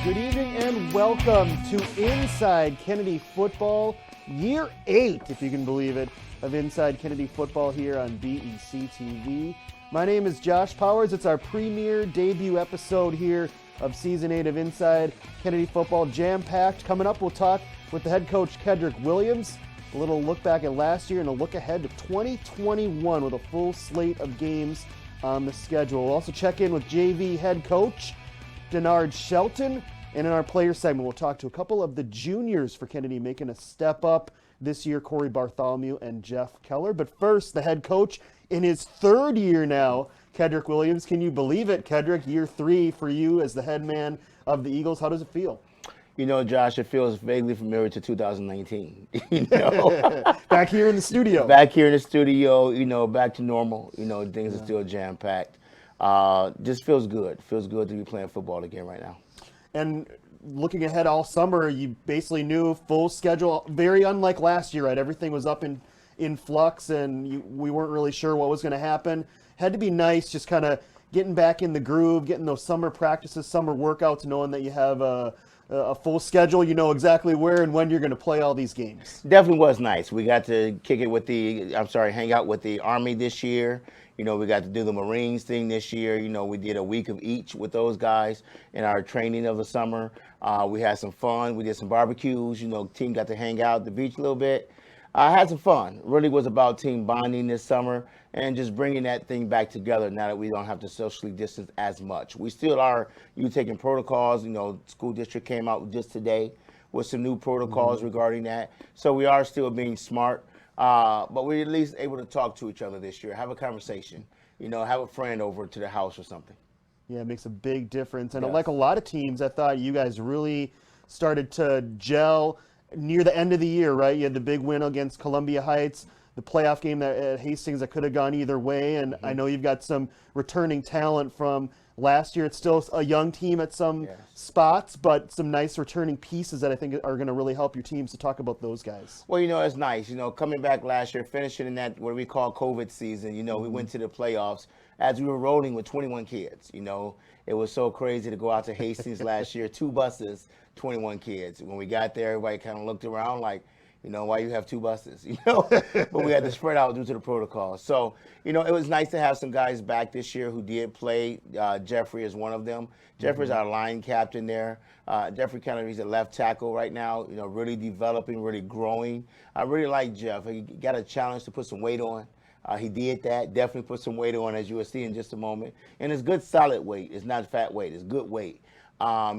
Good evening and welcome to Inside Kennedy Football, Year 8, if you can believe it, of Inside Kennedy Football here on BEC-TV. My name is Josh Powers. It's our premiere debut episode here of Season 8 of Inside Kennedy Football, jam-packed. Coming up, we'll talk with the head coach, Kedrick Williams, a little look back at last year and a look ahead to 2021 with a full slate of games on the schedule. We'll also check in with JV head coach Denard Shelton, and in our player segment, we'll talk to a couple of the juniors for Kennedy making a step up this year, Corey Bartholomew and Jeff Keller. But first, the head coach in his third year now, Kedrick Williams. Can you believe it, Kedrick? Year 3 for you as the head man of the Eagles. How does it feel? You know, Josh, it feels vaguely familiar to 2019. You know, back here in the studio. Back here in the studio. You know, back to normal. You know, things are still jam packed. Just feels good. Feels good to be playing football again right now. And looking ahead all summer, you basically knew full schedule, very unlike last year, right? Everything was up in flux, and we weren't really sure what was going to happen. Had to be nice just kind of getting back in the groove, getting those summer practices, summer workouts, knowing that you have a full schedule. You know exactly where and when you're going to play all these games. Definitely was nice. We got to hang out with the Army this year. You know, we got to do the Marines thing this year. You know, we did a week of each with those guys in our training of the summer. We had some fun. We did some barbecues. You know, team got to hang out at the beach a little bit. Had some fun. Really was about team bonding this summer and just bringing that thing back together now that we don't have to socially distance as much. We still are taking protocols. You know, school district came out just today with some new protocols regarding that. So we are still being smart. But we're at least able to talk to each other this year, have a conversation, you know, have a friend over to the house or something. Yeah, it makes a big difference. And like a lot of teams, I thought you guys really started to gel near the end of the year, right? You had the big win against Columbia Heights, the playoff game at Hastings that could have gone either way. And I know you've got some returning talent from last year. It's still a young team at some spots, but some nice returning pieces that I think are going to really help your teams. To talk about those guys. Well, you know, it's nice. You know, coming back last year, finishing in that what we call COVID season, you know, we went to the playoffs as we were rolling with 21 kids. You know, it was so crazy to go out to Hastings last year, 2 buses, 21 kids. When we got there, everybody kind of looked around like, you know, why you have 2 buses, you know? But we had to spread out due to the protocol. So, you know, it was nice to have some guys back this year who did play. Jeffrey is one of them. Jeffrey's our line captain there. Jeffrey he's a left tackle right now, you know, really developing, really growing. I really like Jeff. He got a challenge to put some weight on. He did that, definitely put some weight on, as you will see in just a moment. And it's good solid weight. It's not fat weight. It's good weight.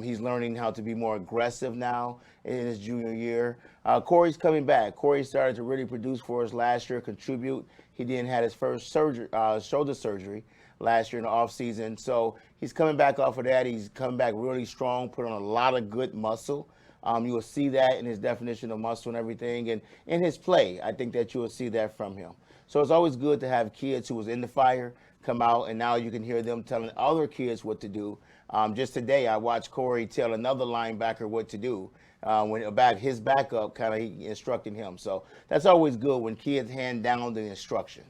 He's learning how to be more aggressive now in his junior year. Corey's coming back. Corey started to really produce for us last year, contribute. He didn't have his first shoulder surgery last year in the offseason. So he's coming back off of that. He's coming back really strong, put on a lot of good muscle. You will see that in his definition of muscle and everything. And in his play, I think that you will see that from him. So it's always good to have kids who was in the fire come out, and now you can hear them telling other kids what to do. Just today, I watched Corey tell another linebacker what to do. When his backup, he instructing him. So that's always good when kids hand down the instruction.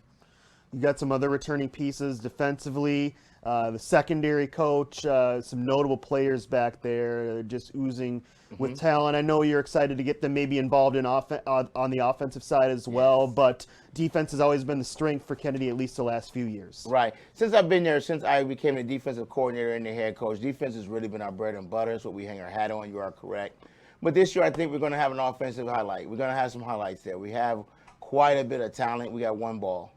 You got some other returning pieces defensively. The secondary coach, some notable players back there, just oozing with talent. I know you're excited to get them maybe involved in on the offensive side as well, but defense has always been the strength for Kennedy, at least the last few years. Right. Since I've been there, since I became the defensive coordinator and the head coach, defense has really been our bread and butter. It's what we hang our hat on. You are correct. But this year, I think we're going to have an offensive highlight. We're going to have some highlights there. We have quite a bit of talent. We got one ball.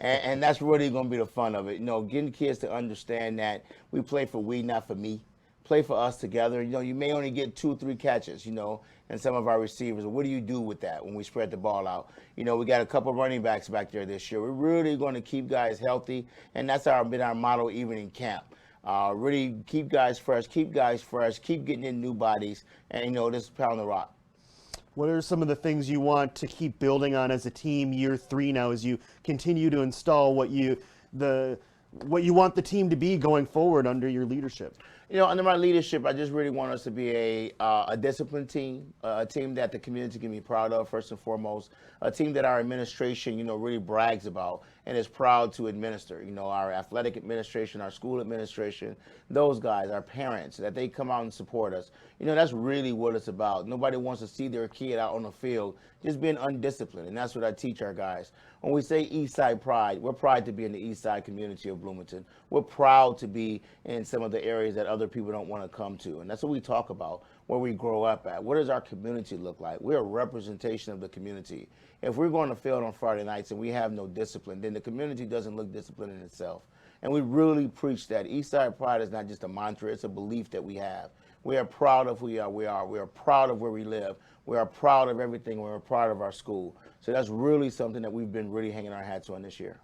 And that's really going to be the fun of it. You know, getting kids to understand that we play for we, not for me. Play for us together. You know, you may only get 2 or 3 catches, you know, and some of our receivers. What do you do with that when we spread the ball out? You know, we got a couple running backs back there this year. We're really going to keep guys healthy, and that's been our motto even in camp. Really keep guys fresh, keep getting in new bodies, and, you know, just pound the rock. What are some of the things you want to keep building on as a team year 3 now as you continue to install what you want the team to be going forward under your leadership? Under my leadership, I just really want us to be a disciplined team, a team that the community can be proud of, first and foremost, a team that our administration, really brags about and is proud to administer. Our athletic administration, our school administration, those guys, our parents, that they come out and support us. That's really what it's about. Nobody wants to see their kid out on the field just being undisciplined, and that's what I teach our guys. When we say East Side pride, we're proud to be in the East Side community of Bloomington. We're proud to be in some of the areas that other people don't want to come to, and that's what we talk about, where we grow up at. What does our community look like? We're a representation of the community. If we're going to field on Friday nights and we have no discipline, then the community doesn't look disciplined in itself. And we really preach that. East Side pride is not just a mantra, it's a belief that we have. We are proud of who we are. We are proud of where we live. We are proud of everything. We're proud of our school. So that's really something that we've been really hanging our hats on this year.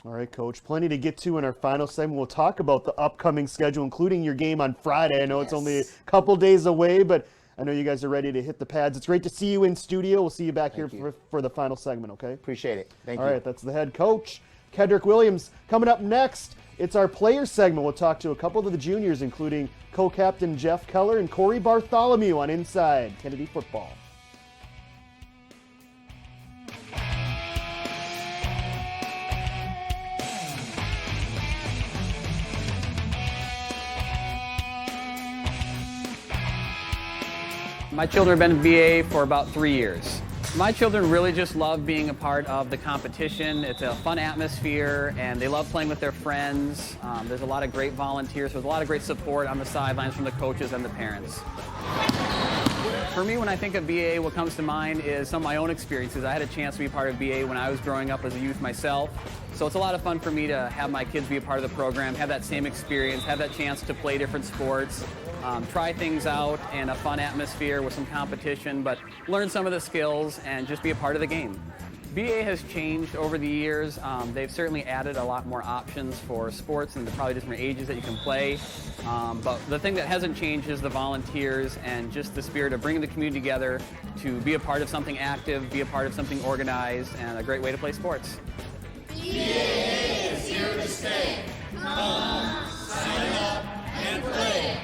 All right, Coach. Plenty to get to in our final segment. We'll talk about the upcoming schedule, including your game on Friday. I know it's only a couple days away, but I know you guys are ready to hit the pads. It's great to see you in studio. We'll see you back here for the final segment, okay? Appreciate it. Thank you. All right, that's the head coach, Kedrick Williams. Coming up next, it's our players segment. We'll talk to a couple of the juniors, including co-captain Jeff Keller and Corey Bartholomew on Inside Kennedy Football. My children have been in VA for about 3 years. My children really just love being a part of the competition. It's a fun atmosphere, and they love playing with their friends. There's a lot of great volunteers. There's a lot of great support on the sidelines from the coaches and the parents. For me, when I think of VA, what comes to mind is some of my own experiences. I had a chance to be part of VA when I was growing up as a youth myself. So it's a lot of fun for me to have my kids be a part of the program, have that same experience, have that chance to play different sports, try things out in a fun atmosphere with some competition, but learn some of the skills and just be a part of the game. BA has changed over the years. They've certainly added a lot more options for sports and the probably different ages that you can play. But the thing that hasn't changed is the volunteers and just the spirit of bringing the community together to be a part of something active, be a part of something organized, and a great way to play sports. BA is here to stay. Come, sign up, and play.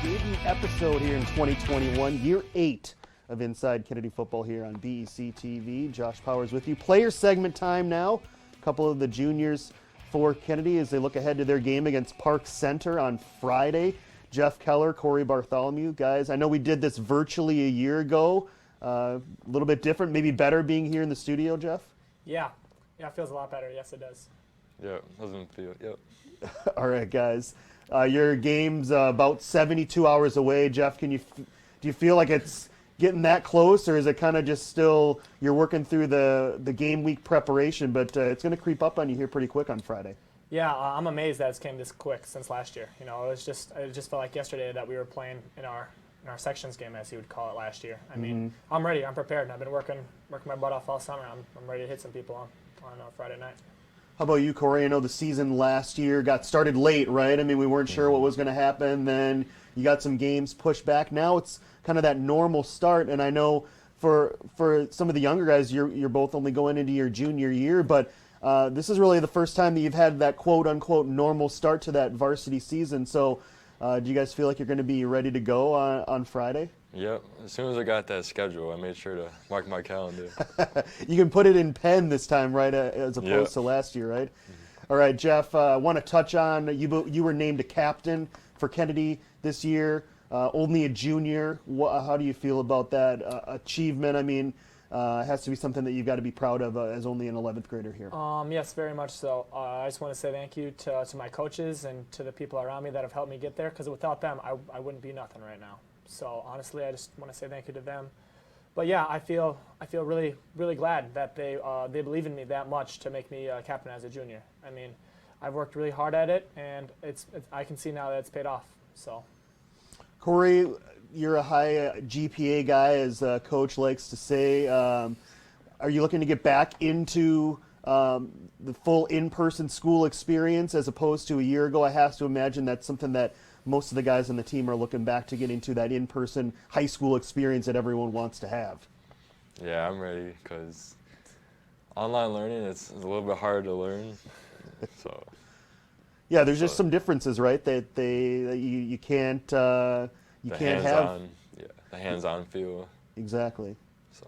Debut episode here in 2021, year 8 of Inside Kennedy Football here on BEC-TV. Josh Powers with you. Player segment time now. A couple of the juniors for Kennedy as they look ahead to their game against Park Center on Friday. Jeff Keller, Corey Bartholomew. Guys, I know we did this virtually a year ago. A little bit different, maybe better being here in the studio, Jeff? Yeah, it feels a lot better. Yes, it does. Yeah, doesn't feel, yep. All right, guys. Your game's about 72 hours away. Jeff, do you feel like it's getting that close, or is it kind of just still you're working through the game week preparation, but it's going to creep up on you here pretty quick on Friday? Yeah, I'm amazed that it's came this quick since last year. It just felt like yesterday that we were playing in our sections game, as he would call it, last year. I mean, I'm ready. I'm prepared. And I've been working my butt off all summer. I'm ready to hit some people on Friday night. How about you, Corey? I know the season last year got started late, right? I mean, we weren't sure what was going to happen. Then you got some games pushed back. Now it's kind of that normal start. And I know for some of the younger guys, you're both only going into your junior year, but this is really the first time that you've had that quote-unquote normal start to that varsity season. So do you guys feel like you're going to be ready to go on Friday? Yep. As soon as I got that schedule, I made sure to mark my calendar. You can put it in pen this time, right, as opposed to last year, right? All right, Jeff, I want to touch on, you were named a captain for Kennedy this year, only a junior. How do you feel about that achievement? I mean, it has to be something that you've got to be proud of as only an 11th grader here. Yes, very much so. I just want to say thank you to my coaches and to the people around me that have helped me get there, because without them, I wouldn't be nothing right now. So honestly, I just want to say thank you to them. But yeah, I feel really, really glad that they believe in me that much to make me captain as a junior. I mean, I've worked really hard at it, and I can see now that it's paid off. So, Corey, you're a high GPA guy, as Coach likes to say. Are you looking to get back into the full in-person school experience as opposed to a year ago. I have to imagine that's something that most of the guys on the team are looking back to getting to, that in-person high school experience that everyone wants to have. Yeah, I'm ready because online learning, it's a little bit hard to learn. So. Yeah, there's just some differences, right? That you can't have the hands-on feel. Exactly. So.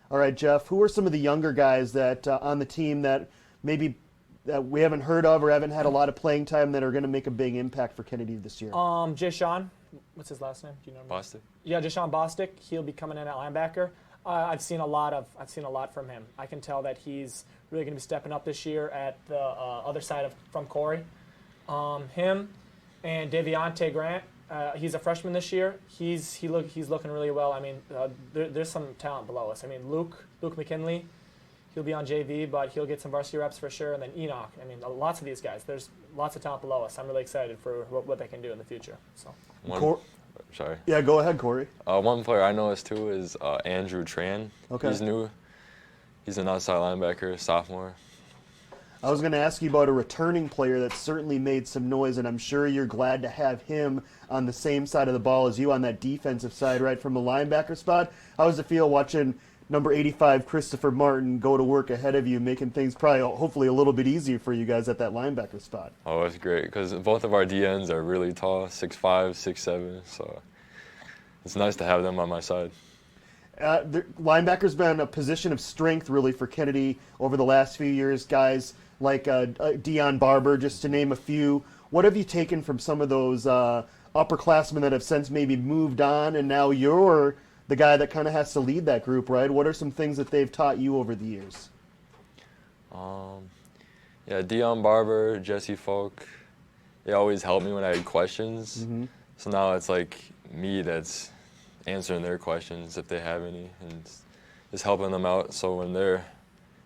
All right, Jeff. Who are some of the younger guys that on the team that maybe that we haven't heard of or haven't had a lot of playing time that are going to make a big impact for Kennedy this year? Jay Sean, what's his last name? Do you know? Bostic? Yeah, Deshaun Bostic. He'll be coming in at linebacker. I've seen a lot from him. I can tell that he's really going to be stepping up this year at the other side from Corey. Him and Daviante Grant. He's a freshman this year. He's looking really well. I mean, there's some talent below us. I mean, Luke McKinley, he'll be on JV, but he'll get some varsity reps for sure. And then Enoch. I mean, lots of these guys. There's lots of talent below us. I'm really excited for what they can do in the future. So. Sorry. Yeah, go ahead, Corey. One player I noticed too is Andrew Tran. Okay. He's new. He's an outside linebacker, sophomore. I was going to ask you about a returning player that certainly made some noise, and I'm sure you're glad to have him on the same side of the ball as you on that defensive side, right from the linebacker spot. How does it feel watching number 85 Christopher Martin go to work ahead of you, making things probably hopefully a little bit easier for you guys at that linebacker spot? Oh, it's great because both of our DNs are really tall, 6'5", 6'7", so it's nice to have them on my side. The linebacker's been a position of strength really for Kennedy over the last few years. Guys like Deion Barber, just to name a few. What have you taken from some of those upperclassmen that have since maybe moved on, and now you're the guy that kind of has to lead that group, right? What are some things that they've taught you over the years? Yeah, Deion Barber, Jesse Folk, they always helped me when I had questions. Mm-hmm. So now it's like me that's answering their questions if they have any, and just helping them out so when they're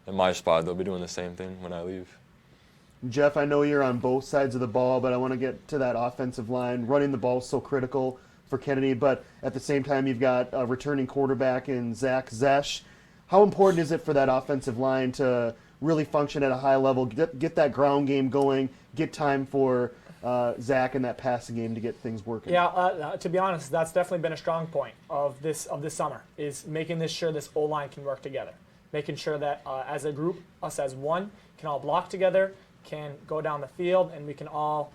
in my spot, they'll be doing the same thing when I leave. Jeff, I know you're on both sides of the ball, but I want to get to that offensive line. Running the ball is so critical for Kennedy, but at the same time, you've got a returning quarterback in Zach Zesh. How important is it for that offensive line to really function at a high level, get that ground game going, get time for Zach in that passing game to get things working? Yeah, to be honest, that's definitely been a strong point of this summer, is making sure this O-line can work together. Making sure that as a group, us as one, can all block together, can go down the field, and we can all,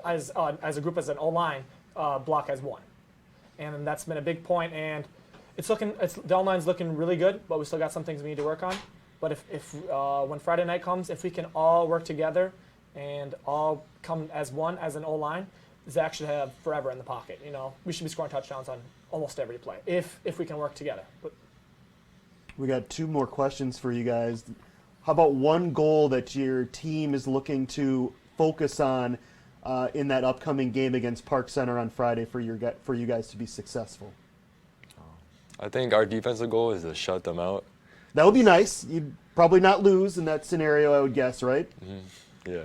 as a group, as an O-line, block as one. And that's been a big point, and the O-line's looking really good, but we still got some things we need to work on. But if when Friday night comes, if we can all work together and all come as one, as an O-line, Zach should have forever in the pocket. You know, we should be scoring touchdowns on almost every play if we can work together. But we got two more questions for you guys. How about one goal that your team is looking to focus on in that upcoming game against Park Center on Friday for you guys to be successful? I think our defensive goal is to shut them out. That would be nice. You'd probably not lose in that scenario, I would guess, right? Mm-hmm. Yeah.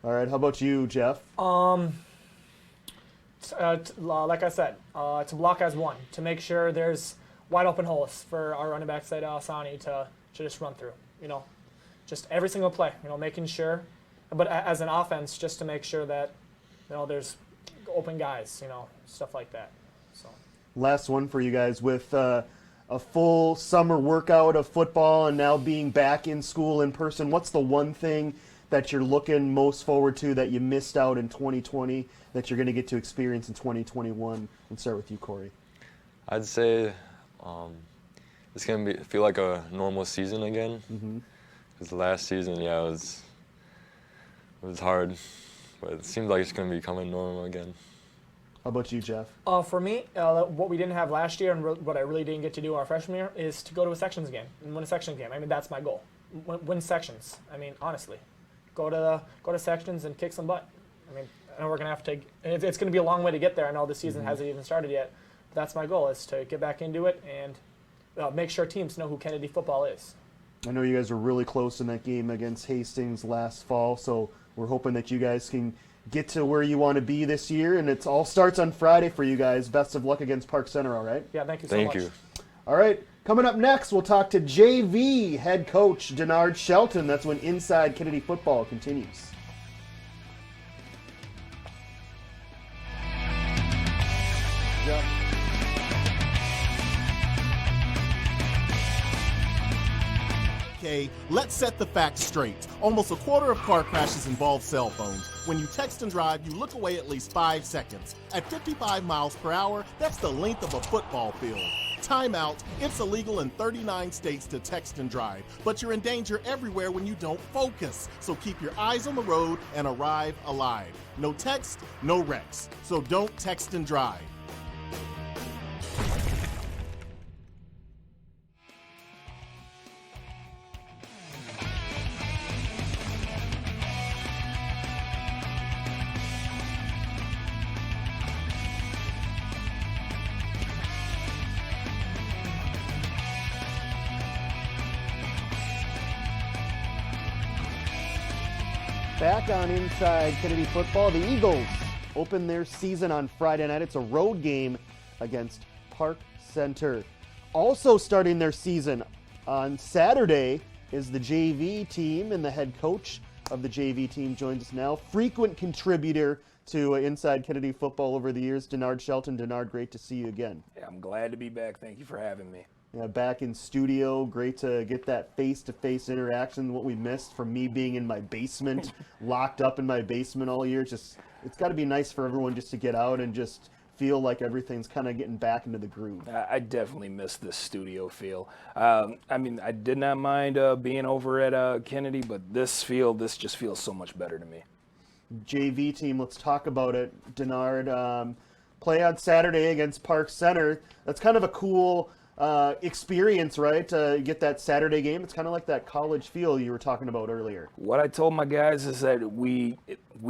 All right. How about you, Jeff? Like I said, to block as one, to make sure there's wide open holes for our running back, Said Al-Sani, to just run through. You know, just every single play. You know, making sure, but as an offense, just to make sure that there's open guys. You know, stuff like that. So. Last one for you guys. With a full summer workout of football and now being back in school in person, what's the one thing that you're looking most forward to that you missed out in 2020 that you're going to get to experience in 2021? Let's start with you, Corey. I'd say it's going to feel like a normal season again. Because the last season, yeah, it was hard, but it seems like it's going to be becoming normal again. How about you, Jeff? For me, what we didn't have last year and what I really didn't get to do our freshman year is to go to a sections game and win a section game. I mean, that's my goal. Win sections. I mean, honestly, go to sections and kick some butt. I mean, I know we're gonna have to. It's gonna be a long way to get there. I know the season hasn't even started yet. But that's my goal: is to get back into it and make sure teams know who Kennedy football is. I know you guys were really close in that game against Hastings last fall, so we're hoping that you guys can get to where you want to be this year, and it all starts on Friday for you guys. Best of luck against Park Center, all right? Yeah, thank you so much. Thank you. All right, Coming up next, we'll talk to JV head coach Denard Shelton. That's when Inside Kennedy Football continues. Yep. Okay, let's set the facts straight. Almost a quarter of car crashes involve cell phones. When you text and drive, you look away at least 5 seconds. At 55 miles per hour, that's the length of a football field. Time out. It's illegal in 39 states to text and drive, but you're in danger everywhere when you don't focus. So keep your eyes on the road and arrive alive. No text, no wrecks. So don't text and drive. Back on Inside Kennedy Football, the Eagles open their season on Friday night. It's a road game against Park Center. Also starting their season on Saturday is the JV team, and the head coach of the JV team joins us now. Frequent contributor to Inside Kennedy Football over the years, Denard Shelton. Denard, great to see you again. Yeah, I'm glad to be back. Thank you for having me. Yeah, back in studio, great to get that face-to-face interaction, what we missed from me being in my basement, locked up in my basement all year. It's got to be nice for everyone just to get out and just feel like everything's kind of getting back into the groove. I definitely miss this studio feel. I mean, I did not mind being over at Kennedy, but this just feels so much better to me. JV team, let's talk about it. Denard, play on Saturday against Park Center. That's kind of a cool experience, right? Get that Saturday game. It's kind of like that college feel you were talking about earlier. What I told my guys is that we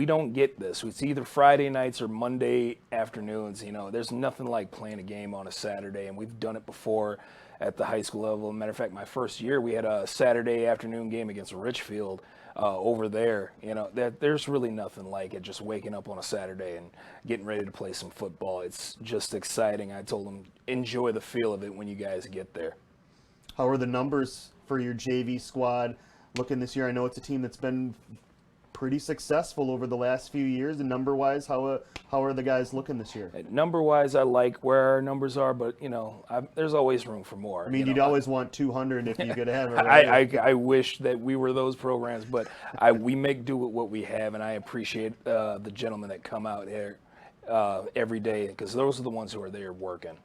don't get this. It's either Friday nights or Monday afternoons. You know, there's nothing like playing a game on a Saturday, and we've done it before at the high school level. Matter of fact, my first year we had a Saturday afternoon game against Richfield over there. You know, there's really nothing like it, just waking up on a Saturday and getting ready to play some football. It's just exciting. I told them, enjoy the feel of it when you guys get there. How are the numbers for your JV squad looking this year? I know it's a team that's been pretty successful over the last few years, and number-wise, how are the guys looking this year? Number-wise, I like where our numbers are, but, you know, there's always room for more. I mean, you'd always want 200 if you could have it, right? I wish that we were those programs, but we make do with what we have, and I appreciate the gentlemen that come out here every day, because those are the ones who are there working.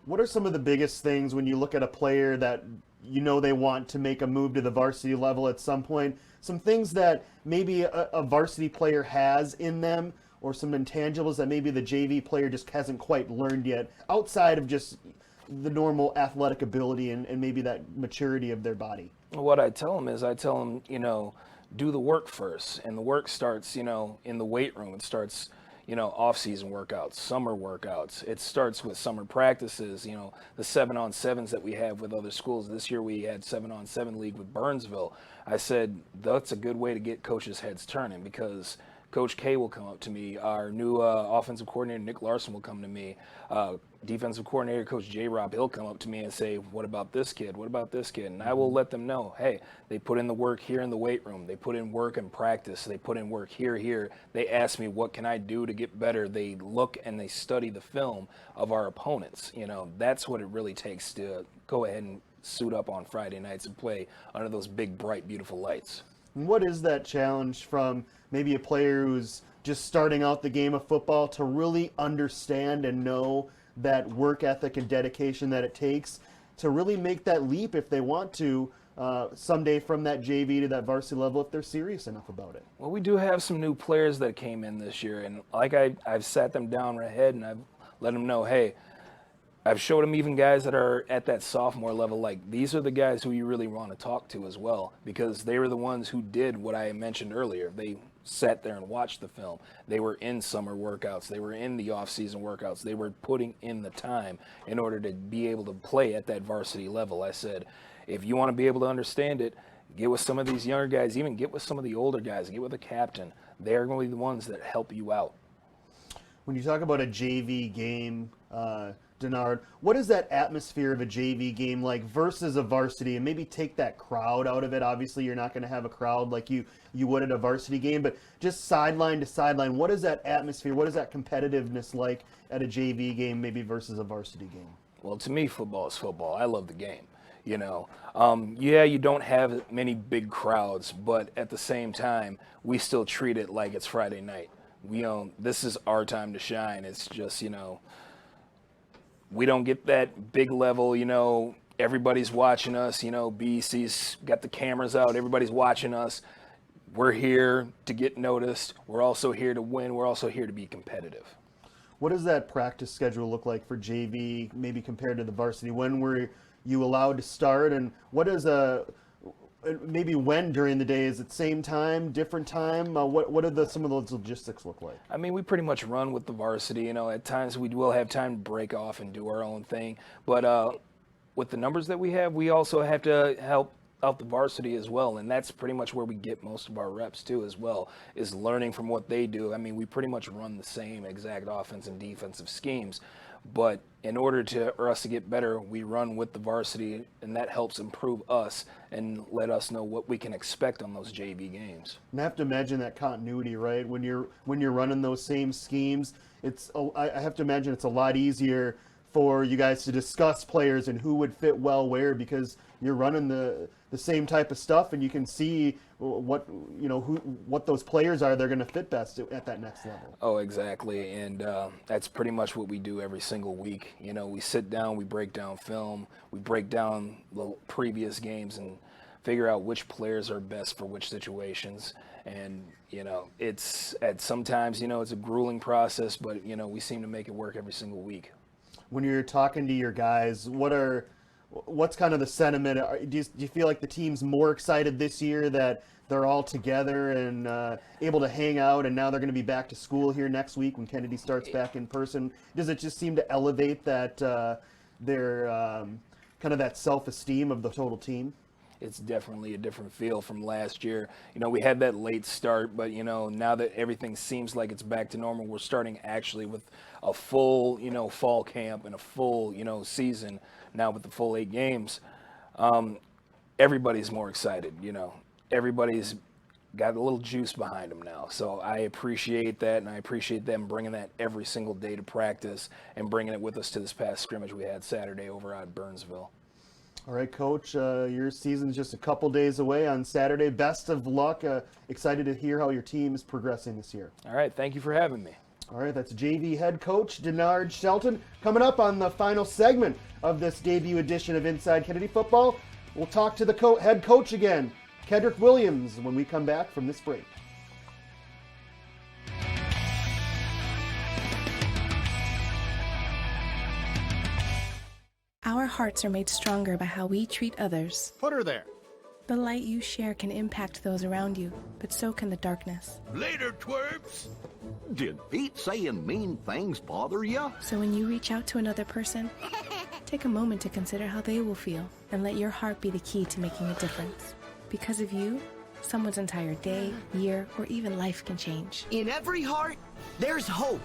What are some of the biggest things when you look at a player that you know they want to make a move to the varsity level at some point? Some things that maybe a varsity player has in them, or some intangibles that maybe the JV player just hasn't quite learned yet, outside of just the normal athletic ability and maybe that maturity of their body? What I tell them, you know, do the work first. And the work starts, you know, in the weight room. It starts, you know, off-season workouts, summer workouts. It starts with summer practices, you know, the 7-on-7s that we have with other schools. This year we had 7-on-7 league with Burnsville. I said, that's a good way to get coaches' heads turning, because Coach K will come up to me. Our new offensive coordinator, Nick Larson, will come to me. Defensive coordinator, Coach J-Rob, he'll come up to me and say, what about this kid? What about this kid? And I will let them know, hey, they put in the work here in the weight room. They put in work in practice. They put in work here. They ask me, what can I do to get better? They look and they study the film of our opponents. You know, that's what it really takes to go ahead and suit up on Friday nights and play under those big, bright, beautiful lights. What is that challenge from maybe a player who's just starting out the game of football to really understand and know that work ethic and dedication that it takes to really make that leap if they want to someday from that JV to that varsity level if they're serious enough about it? Well, we do have some new players that came in this year, and like I've sat them down ahead and I've let them know, hey, I've showed them even guys that are at that sophomore level, like these are the guys who you really want to talk to as well, because they were the ones who did what I mentioned earlier. They sat there and watched the film. They were in summer workouts. They were in the off-season workouts. They were putting in the time in order to be able to play at that varsity level. I said, if you want to be able to understand it, get with some of these younger guys, even get with some of the older guys, get with a captain. They're going to be the ones that help you out. When you talk about a JV game, Denard, what is that atmosphere of a JV game like versus a varsity? And maybe take that crowd out of it. Obviously, you're not going to have a crowd like you would at a varsity game, but just sideline to sideline, what is that atmosphere? What is that competitiveness like at a JV game maybe versus a varsity game? Well, to me, football is football. I love the game. You know, yeah, you don't have many big crowds, but at the same time, we still treat it like it's Friday night. This is our time to shine. It's just, we don't get that big level, everybody's watching us, BEC's got the cameras out, everybody's watching us. We're here to get noticed. We're also here to win. We're also here to be competitive. What does that practice schedule look like for JV, maybe compared to the varsity? When were you allowed to start, and what is maybe when during the day? Is it same time, different time? What do some of those logistics look like? I mean, we pretty much run with the varsity. At times we will have time to break off and do our own thing. But with the numbers that we have, we also have to help out the varsity as well. And that's pretty much where we get most of our reps too as well, is learning from what they do. I mean, we pretty much run the same exact offense and defensive schemes. But in order for us to get better, we run with the varsity, and that helps improve us and let us know what we can expect on those JV games. And I have to imagine that continuity, right? When you're running those same schemes, I have to imagine it's a lot easier for you guys to discuss players and who would fit well where, because you're running the same type of stuff, and you can see what those players are they're going to fit best at that next level. Oh, exactly, and that's pretty much what we do every single week. We sit down, we break down film, we break down the previous games and figure out which players are best for which situations. And sometimes it's a grueling process, but we seem to make it work every single week. When you're talking to your guys, what's kind of the sentiment? Do you feel like the team's more excited this year that they're all together and able to hang out, and now they're going to be back to school here next week when Kennedy starts back in person? Does it just seem to elevate that their kind of that self-esteem of the total team? It's definitely a different feel from last year. We had that late start, but now that everything seems like it's back to normal, we're starting actually with a full, fall camp and a full, season now with the full 8 games. Everybody's more excited, Everybody's got a little juice behind them now. So I appreciate that, and I appreciate them bringing that every single day to practice and bringing it with us to this past scrimmage we had Saturday over at Burnsville. All right, Coach, your season's just a couple days away on Saturday. Best of luck. Excited to hear how your team is progressing this year. All right, thank you for having me. All right, that's JV head coach Denard Shelton. Coming up on the final segment of this debut edition of Inside Kennedy Football, we'll talk to the head coach again, Kedrick Williams, when we come back from this break. Our hearts are made stronger by how we treat others. Put her there. The light you share can impact those around you, but so can the darkness. Later, twerps. Did Pete saying mean things bother you? So when you reach out to another person, take a moment to consider how they will feel and let your heart be the key to making a difference. Because of you, someone's entire day, year, or even life can change. In every heart, there's hope.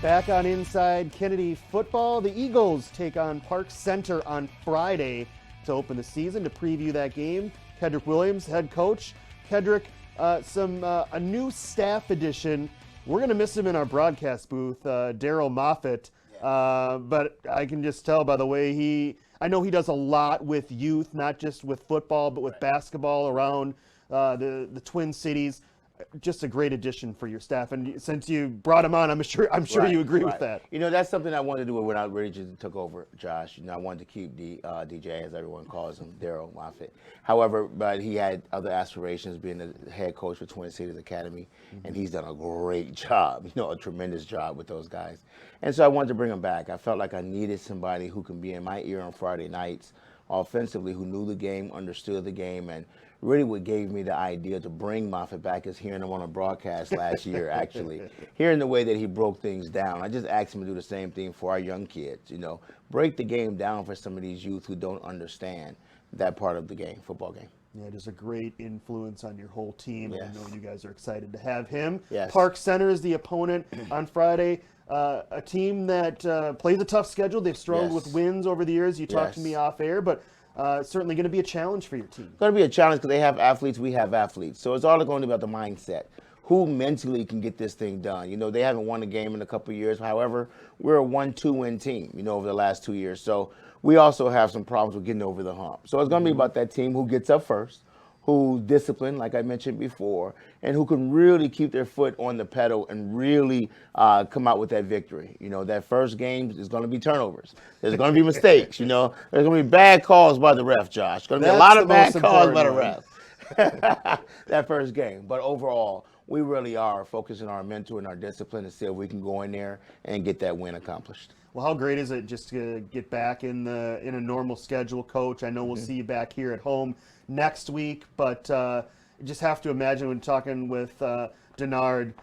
Back on Inside Kennedy Football, the Eagles take on Park Center on Friday to open the season. To preview that game, Kedrick Williams, head coach. Kedrick, a new staff addition. We're going to miss him in our broadcast booth, Daryl Moffitt. But I can just tell by the way I know he does a lot with youth, not just with football, but with basketball around the Twin Cities. Just a great addition for your staff, and since you brought him on, I'm sure you agree with that. That's something I wanted to do when I really just took over, Josh. I wanted to keep DJ, as everyone calls him, Daryl Moffitt. However, but he had other aspirations, being the head coach for Twin Cities Academy, and he's done a great job, a tremendous job with those guys. And so I wanted to bring him back. I felt like I needed somebody who can be in my ear on Friday nights offensively who knew the game, understood the game, and really what gave me the idea to bring Moffitt back is hearing him on a broadcast last year, actually. Hearing the way that he broke things down. I just asked him to do the same thing for our young kids, you know. Break the game down for some of these youth who don't understand that part of the game, football game. Yeah, just a great influence on your whole team. Yes. And I know you guys are excited to have him. Yes. Park Center is the opponent on Friday. A team that plays a tough schedule. They've struggled Yes. with wins over the years. You talked to Yes. me off air, but certainly going to be a challenge for your team. It's going to be a challenge because they have athletes, we have athletes. So it's all going to be about the mindset. Who mentally can get this thing done? You know, they haven't won a game in a couple of years. However, we're a 1-2 win team, you know, over the last 2 years. So we also have some problems with getting over the hump. So it's going to be about that team who gets up first, who's disciplined, like I mentioned before, and who can really keep their foot on the pedal and really come out with that victory. You know, that first game is going to be turnovers. There's going to be mistakes, you know. There's going to be bad calls by the ref, Josh. There's going to be a lot of bad calls by the ref. That first game. But overall, we really are focusing on our mental and our discipline to see if we can go in there and get that win accomplished. Well, how great is it just to get back in a normal schedule, Coach? I know we'll see you back here at home next week, but just have to imagine when talking with Denard,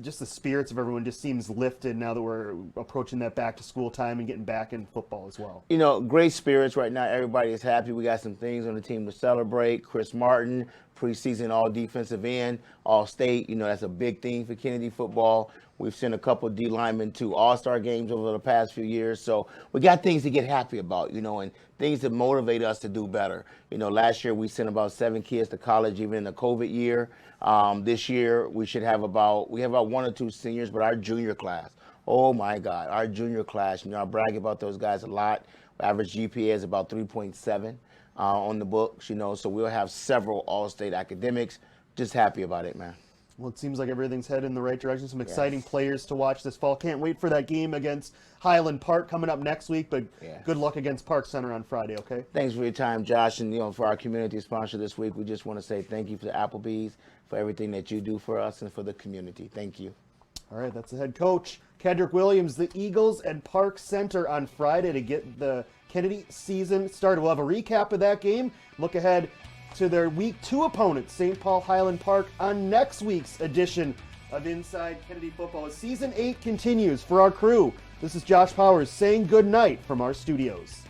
just the spirits of everyone just seems lifted now that we're approaching that back-to-school time and getting back in football as well. You know, great spirits right now. Everybody is happy. We got some things on the team to celebrate. Chris Martin, preseason all-defensive end, all-state. You know, that's a big thing for Kennedy football. We've sent a couple of D linemen to all-star games over the past few years. So we got things to get happy about, you know, and things that motivate us to do better. You know, last year we sent about 7 kids to college, even in the COVID year. This year we have about 1 or 2 seniors, but our junior class, oh my God, our junior class, you know, I brag about those guys a lot. Average GPA is about 3.7 on the books, you know, so we'll have several all-state academics. Just happy about it, man. Well, it seems like everything's headed in the right direction. Some exciting players to watch this fall. Can't wait for that game against Highland Park coming up next week, but good luck against Park Center on Friday, okay? Thanks for your time, Josh, and, you know, for our community sponsor this week, we just want to say thank you for the Applebee's, for everything that you do for us and for the community. Thank you. All right, that's the head coach, Kedrick Williams, the Eagles and Park Center on Friday to get the Kennedy season started. We'll have a recap of that game. Look ahead to their Week 2 opponent, St. Paul Highland Park, on next week's edition of Inside Kennedy Football as Season 8 continues. For our crew, this is Josh Powers saying good night from our studios.